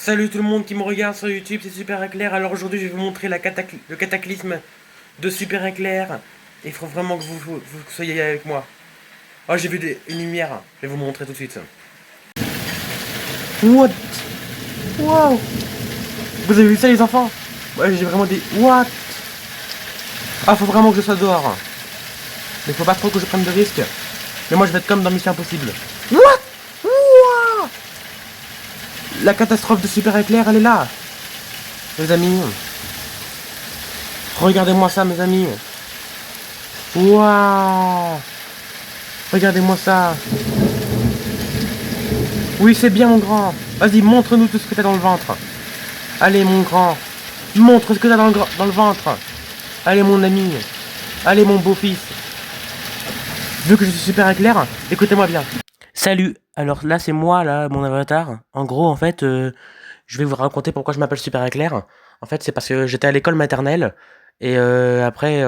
Salut tout le monde qui me regarde sur YouTube, c'est Super Éclair. Alors aujourd'hui, je vais vous montrer le cataclysme de Super Éclair. Et il faut vraiment que vous soyez avec moi. Oh, j'ai vu une lumière. Je vais vous montrer tout de suite. What? Wow! Vous avez vu ça, les enfants? Ouais, j'ai vraiment des... What? Ah, faut vraiment que je sois dehors. Mais faut pas trop que je prenne de risques. Mais moi, je vais être comme dans Mission Impossible. What? Wow! La catastrophe de Super Éclair, elle est là. Les amis. Regardez-moi ça, mes amis. Waouh! Regardez-moi ça. Oui, c'est bien, mon grand. Vas-y, montre-nous tout ce que t'as dans le ventre. Allez, mon grand. Montre ce que t'as dans le ventre. Allez, mon ami. Allez, mon beau-fils. Vu que je suis Super Éclair, écoutez-moi bien. Salut. Alors là, c'est moi, là, mon avatar. En gros, en fait, je vais vous raconter pourquoi je m'appelle Super Éclair. En fait, c'est parce que j'étais à l'école maternelle. Et après,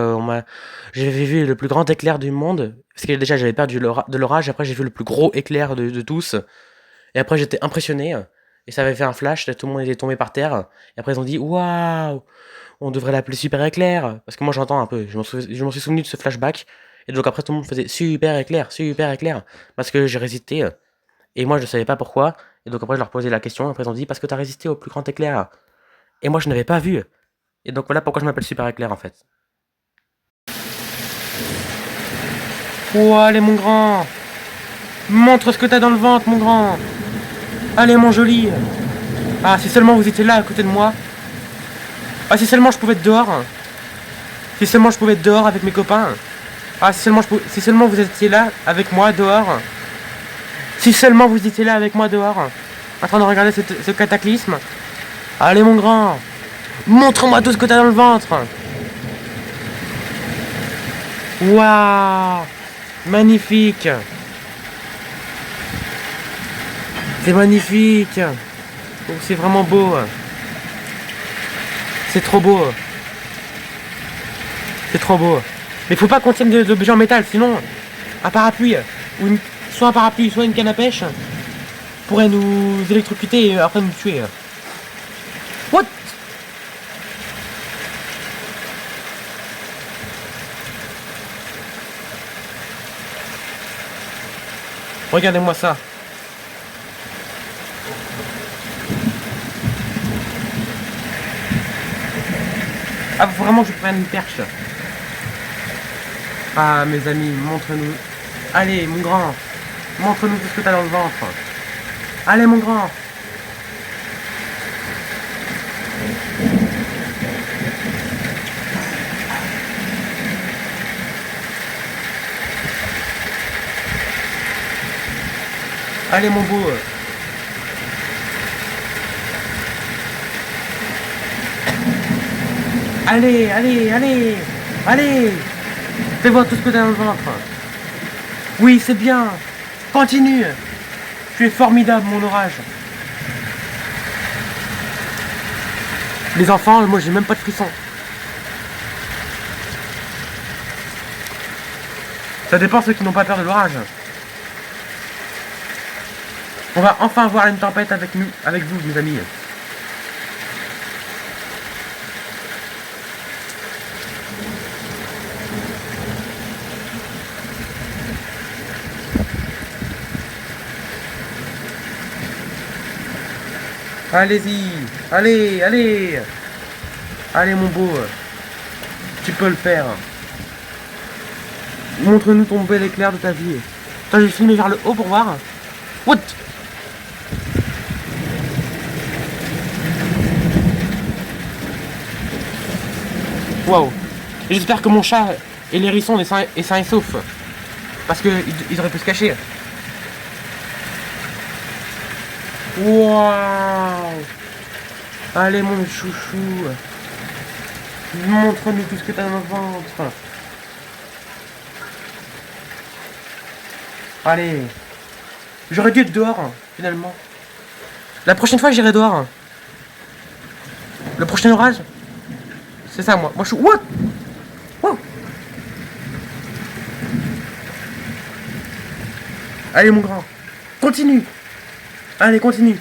j'avais vu le plus grand éclair du monde. Parce que déjà, j'avais peur de l'orage. Après, j'ai vu le plus gros éclair de tous. Et après, j'étais impressionné. Et ça avait fait un flash. Tout le monde était tombé par terre. Et après, ils ont dit waouh, on devrait l'appeler Super Éclair. Parce que moi, j'entends un peu. Je m'en suis souvenu de ce flashback. Et donc, après, tout le monde faisait Super Éclair, Super Éclair. Parce que j'ai résisté. Et moi, je savais pas pourquoi. Et donc, après, je leur posais la question. Après, ils ont dit parce que t'as résisté au plus grand éclair. Et moi, je n'avais pas vu. Et donc, voilà pourquoi je m'appelle Super Éclair, en fait. Oh, allez, mon grand. Montre ce que t'as dans le ventre, mon grand. Allez, mon joli. Ah, si seulement vous étiez là à côté de moi. Ah, si seulement je pouvais être dehors. Si seulement je pouvais être dehors avec mes copains. Ah, si seulement vous étiez là avec moi dehors. Si seulement vous étiez là avec moi dehors. En train de regarder ce cataclysme. Allez, mon grand. Montre-moi tout ce que t'as dans le ventre. Waouh. Magnifique. C'est magnifique. Oh, c'est vraiment beau. C'est trop beau. C'est trop beau. Mais faut pas qu'on tienne des objets en métal, sinon un parapluie, soit un parapluie, soit une canne à pêche, pourrait nous électrocuter et après nous tuer. What? Regardez-moi ça. Ah, faut vraiment que je prenne une perche. Ah, mes amis, montre-nous. Allez, mon grand. Montre-nous tout ce que t'as dans le ventre. Allez, mon grand. Allez, mon beau. Allez, allez, allez. Allez. Fais voir tout ce que t'as dans le ventre. Oui, c'est bien. Continue. Tu es formidable, mon orage. Les enfants, moi j'ai même pas de frissons. Ça dépend ceux qui n'ont pas peur de l'orage. On va enfin voir une tempête avec nous, avec vous, mes amis. Allez-y. Allez, allez. Allez, mon beau. Tu peux le faire. Montre-nous ton bel éclair de ta vie. Attends, je vais filmer vers le haut pour voir. What? Wow. Et j'espère que mon chat et l'hérisson est sain et sauf. Parce qu'ils auraient pu se cacher. Waouh. Allez, mon chouchou. Montre-nous tout ce que t'as dans le ventre. Allez. J'aurais dû être dehors, finalement. La prochaine fois, j'irai dehors. Le prochain orage, c'est ça, moi. Moi, je suis... What? Wow. Allez, mon grand. Continue. Allez, continue.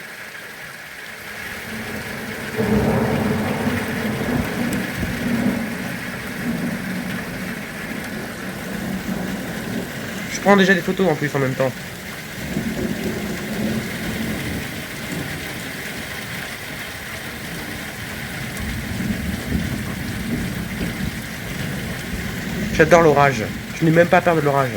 Je prends déjà des photos en plus en même temps. J'adore l'orage. Je n'ai même pas peur de l'orage.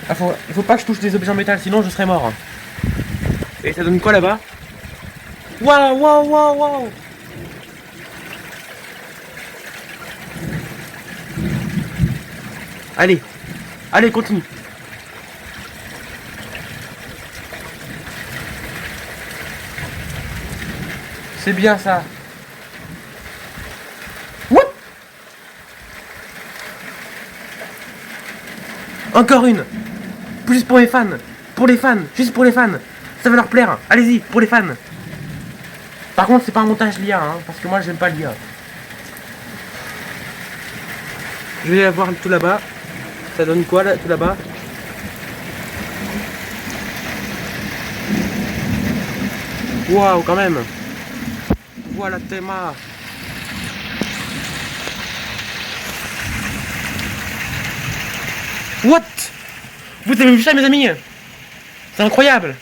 Ah, il faut pas que je touche des objets en métal, sinon je serais mort. Et ça donne quoi là-bas? Waouh, waouh, waouh, waouh! Allez, allez, continue. C'est bien ça. What? Encore une. Juste pour les fans. Pour les fans. Juste pour les fans. Ça va leur plaire. Allez-y, pour les fans. Par contre, c'est pas un montage l'IA, hein, parce que moi, j'aime pas l'IA. Je vais aller voir tout là-bas. Ça donne quoi là, tout là-bas? Waouh, quand même. Voilà, Théma. What? Vous avez vu ça, mes amis? C'est incroyable.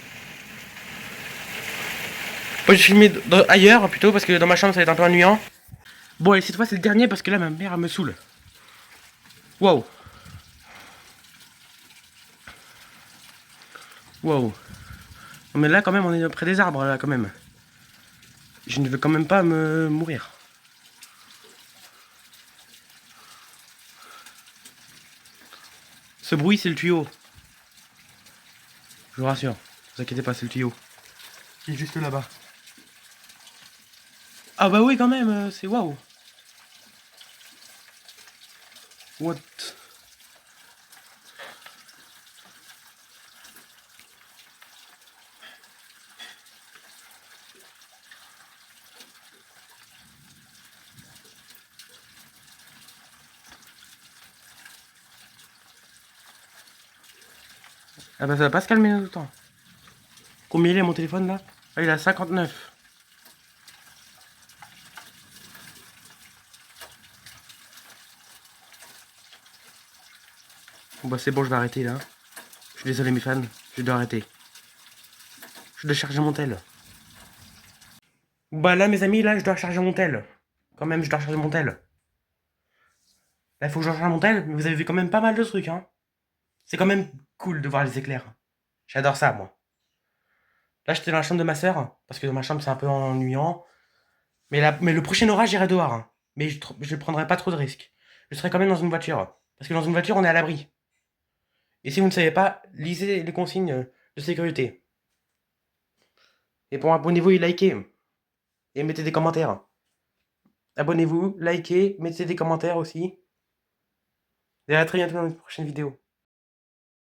Moi, je filmé ailleurs plutôt parce que dans ma chambre ça va être un peu ennuyant. Bon, et cette fois c'est le dernier parce que là ma mère elle me saoule. Wow. Wow. Mais là quand même on est près des arbres là quand même. Je ne veux quand même pas me mourir. Ce bruit c'est le tuyau. Je vous rassure. Ne vous inquiétez pas, c'est le tuyau. Il est juste là-bas. Ah bah oui quand même, c'est waouh. What? Ah bah ça va pas se calmer tout le temps. Combien il est mon téléphone là? Ah il a 59. Bon bah c'est bon, je vais arrêter là. Je suis désolé mes fans, je dois arrêter. Je dois charger mon tel. Bah là mes amis, là je dois charger mon tel. Quand même je dois charger mon tel. Là il faut que je recharge mon tel, mais vous avez vu quand même pas mal de trucs hein. C'est quand même cool de voir les éclairs. J'adore ça moi. Là j'étais dans la chambre de ma soeur, parce que dans ma chambre c'est un peu ennuyant. Mais le prochain orage j'irai dehors. Hein. Mais je ne prendrai pas trop de risques. Je serai quand même dans une voiture. Parce que dans une voiture on est à l'abri. Et si vous ne savez pas, lisez les consignes de sécurité. Et pour abonnez-vous et likez. Et mettez des commentaires. Abonnez-vous, likez, mettez des commentaires aussi. Et à très bientôt dans une prochaine vidéo.